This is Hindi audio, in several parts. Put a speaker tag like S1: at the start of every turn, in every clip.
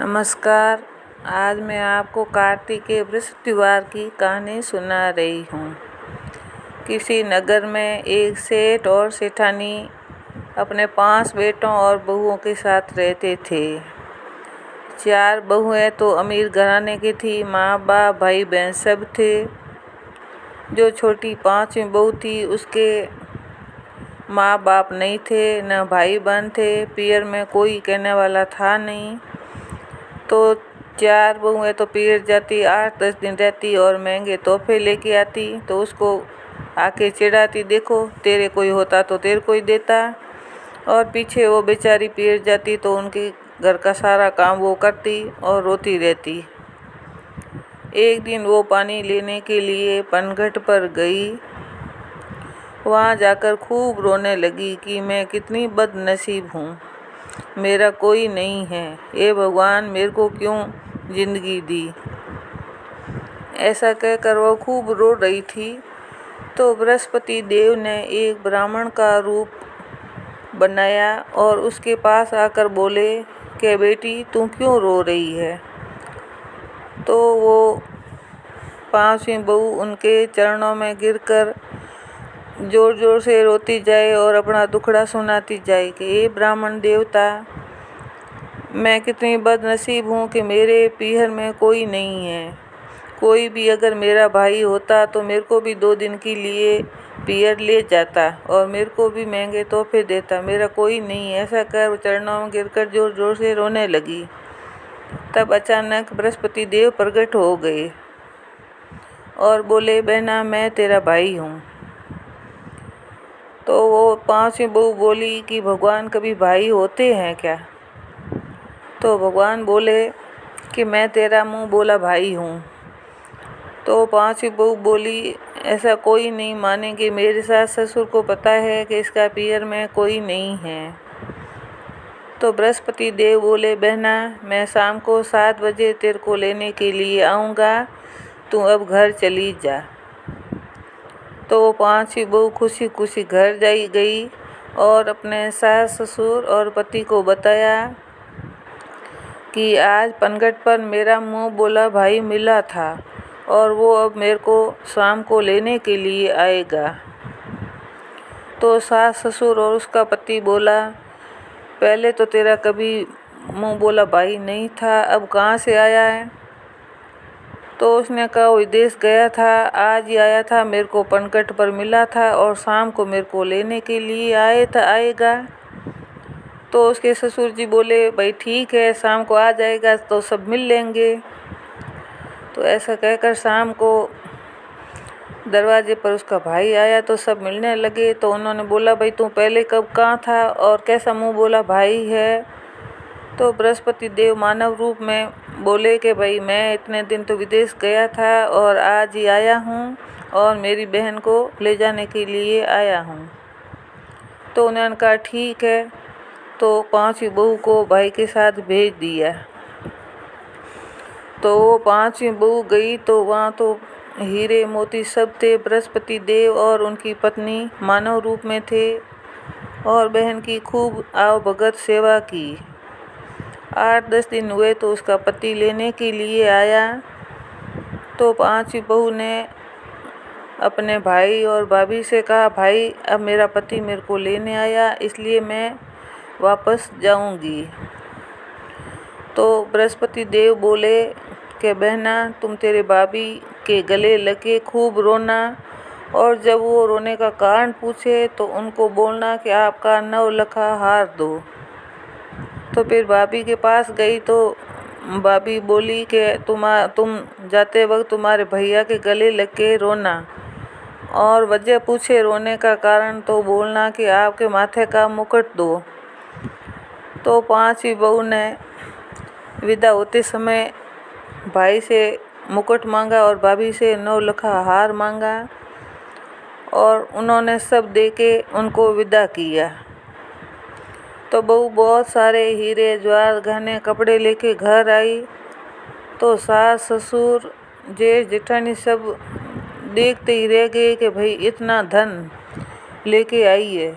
S1: नमस्कार। आज मैं आपको कार्तिक के बृहस्पतिवार की कहानी सुना रही हूँ। किसी नगर में एक सेठ और सेठानी अपने 5 बेटों और बहुओं के साथ रहते थे। 4 बहुएं तो अमीर घराने की थी, माँ बाप भाई बहन सब थे। जो छोटी 5वीं बहू थी उसके माँ बाप नहीं थे, न भाई बहन थे, पियर में कोई कहने वाला था नहीं। तो 4 बहुएं तो पियर जाती, 8-10 दिन रहती और महंगे तोहफे लेके आती। तो उसको आके चिढ़ाती, देखो तेरे कोई होता तो तेरे कोई देता। और पीछे वो बेचारी पियर जाती तो उनके घर का सारा काम वो करती और रोती रहती। एक दिन वो पानी लेने के लिए पनघट पर गई। वहाँ जाकर खूब रोने लगी कि मैं कितनी बदनसीब हूँ, मेरा कोई नहीं है, ये भगवान मेरे को क्यों जिंदगी दी। ऐसा कहकर वो खूब रो रही थी। तो बृहस्पति देव ने एक ब्राह्मण का रूप बनाया और उसके पास आकर बोले कि बेटी तू क्यों रो रही है। तो वो 5वीं बहू उनके चरणों में गिरकर जोर जोर से रोती जाए और अपना दुखड़ा सुनाती जाए कि ये ब्राह्मण देवता, मैं कितनी बदनसीब हूँ कि मेरे पीहर में कोई नहीं है। कोई भी अगर मेरा भाई होता तो मेरे को भी 2 दिन के लिए पीहर ले जाता और मेरे को भी महंगे तोहफे देता, मेरा कोई नहीं है। ऐसा कर चरणों में गिरकर जोर जोर से रोने लगी। तब अचानक बृहस्पति देव प्रकट हो गए और बोले, बहना मैं तेरा भाई हूँ। तो वो 5वीं बहू बोली कि भगवान कभी भाई होते हैं क्या। तो भगवान बोले कि मैं तेरा मुंह बोला भाई हूँ। तो 5वीं बहू बोली, ऐसा कोई नहीं मानेंगे, मेरे सास ससुर को पता है कि इसका पीहर में कोई नहीं है। तो बृहस्पति देव बोले, बहना मैं शाम को 7 बजे तेरे को लेने के लिए आऊँगा, तू अब घर चली जा। तो वो 5वीं बहू खुशी खुशी घर गई और अपने सास ससुर और पति को बताया कि आज पनघट पर मेरा मुंह बोला भाई मिला था और वो अब मेरे को शाम को लेने के लिए आएगा। तो सास ससुर और उसका पति बोला, पहले तो तेरा कभी मुंह बोला भाई नहीं था, अब कहाँ से आया है। तो उसने कहा विदेश गया था, आज ही आया था, मेरे को पनघट पर मिला था और शाम को मेरे को लेने के लिए आएगा। तो उसके ससुर जी बोले, भाई ठीक है, शाम को आ जाएगा तो सब मिल लेंगे। तो ऐसा कहकर शाम को दरवाजे पर उसका भाई आया तो सब मिलने लगे। तो उन्होंने बोला, भाई तू पहले कब कहाँ था और कैसा मुंह बोला भाई है। तो बृहस्पति देव मानव रूप में बोले कि भाई मैं इतने दिन तो विदेश गया था और आज ही आया हूँ और मेरी बहन को ले जाने के लिए आया हूँ। तो उन्होंने कहा ठीक है। तो 5वीं बहू को भाई के साथ भेज दिया। तो 5वीं बहू गई तो वहाँ तो हीरे मोती सब थे। बृहस्पति देव और उनकी पत्नी मानव रूप में थे और बहन की खूब आवभगत सेवा की। 8-10 दिन हुए तो उसका पति लेने के लिए आया। तो 5वीं बहू ने अपने भाई और भाभी से कहा, भाई अब मेरा पति मेरे को लेने आया, इसलिए मैं वापस जाऊंगी। तो बृहस्पति देव बोले कि बहना तुम तेरे भाभी के गले लगे खूब रोना और जब वो रोने का कारण पूछे तो उनको बोलना कि आपका 9 लखा हार दो। तो फिर भाभी के पास गई तो भाभी बोली कि तुम जाते वक्त तुम्हारे भैया के गले लग के रोना और वजह पूछे रोने का कारण तो बोलना कि आपके माथे का मुकुट दो। तो 5वीं बहू ने विदा होते समय भाई से मुकुट मांगा और भाभी से 9 लखा हार मांगा और उन्होंने सब दे के उनको विदा किया। तो बहू बहुत सारे हीरे ज्वार गहने कपड़े लेके घर आई। तो सास ससुर जेठ जेठानी सब देखते ही रह गए कि भाई इतना धन लेके आई है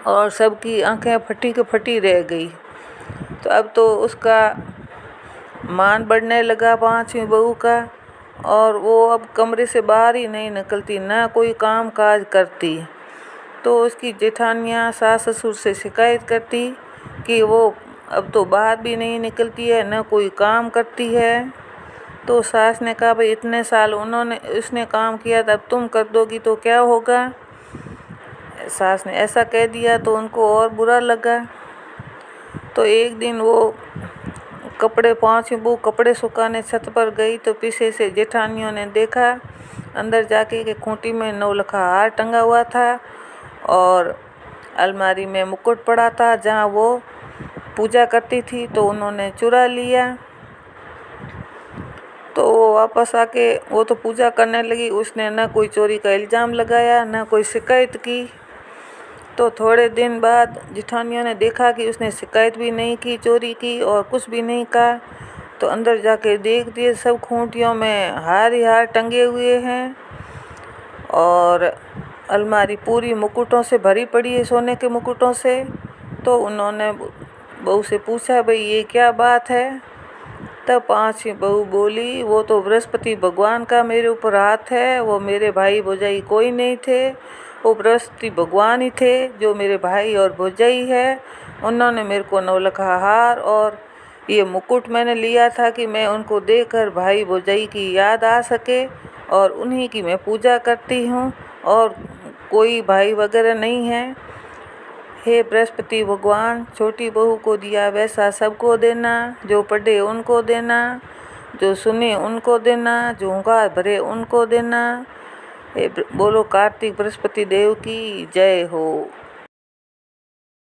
S1: और सबकी आंखें फटी के फटी रह गई। तो अब तो उसका मान बढ़ने लगा 5वीं बहू का, और वो अब कमरे से बाहर ही नहीं निकलती, ना कोई काम काज करती। तो उसकी जेठानियाँ सास ससुर से शिकायत करती कि वो अब तो बाहर भी नहीं निकलती है, न कोई काम करती है। तो सास ने कहा भाई इतने साल उसने काम किया, तब तुम कर दोगी तो क्या होगा। सास ने ऐसा कह दिया तो उनको और बुरा लगा। तो एक दिन वो 5वीं बहू कपड़े सुखाने छत पर गई तो पीछे से जेठानियों ने देखा अंदर जाके कि खूंटी में नौलखा हार टंगा हुआ था और अलमारी में मुकुट पड़ा था जहाँ वो पूजा करती थी। तो उन्होंने चुरा लिया। तो वो वापस आके वो तो पूजा करने लगी, उसने न कोई चोरी का इल्ज़ाम लगाया न कोई शिकायत की। तो थोड़े दिन बाद जेठानियों ने देखा कि उसने शिकायत भी नहीं की चोरी की और कुछ भी नहीं कहा। तो अंदर जाके देख दिए सब खूंटियों में हार ही हार टंगे हुए हैं और अलमारी पूरी मुकुटों से भरी पड़ी है, सोने के मुकुटों से। तो उन्होंने बहू से पूछा भाई ये क्या बात है। तब 5वीं बहू बोली वो तो बृहस्पति भगवान का मेरे ऊपर हाथ है, वो मेरे भाई भौजाई कोई नहीं थे, वो बृहस्पति भगवान ही थे जो मेरे भाई और भौजाई है। उन्होंने मेरे को नौलखा हार और ये मुकुट मैंने लिया था कि मैं उनको देकर भाई भौजाई की याद आ सके और उन्हीं की मैं पूजा करती हूँ और कोई भाई वगैरह नहीं है। हे बृहस्पति भगवान, छोटी बहू को दिया वैसा सबको देना, जो पढ़े उनको देना, जो सुने उनको देना, जो हुंकार भरे उनको देना। बोलो कार्तिक बृहस्पति देव की जय हो।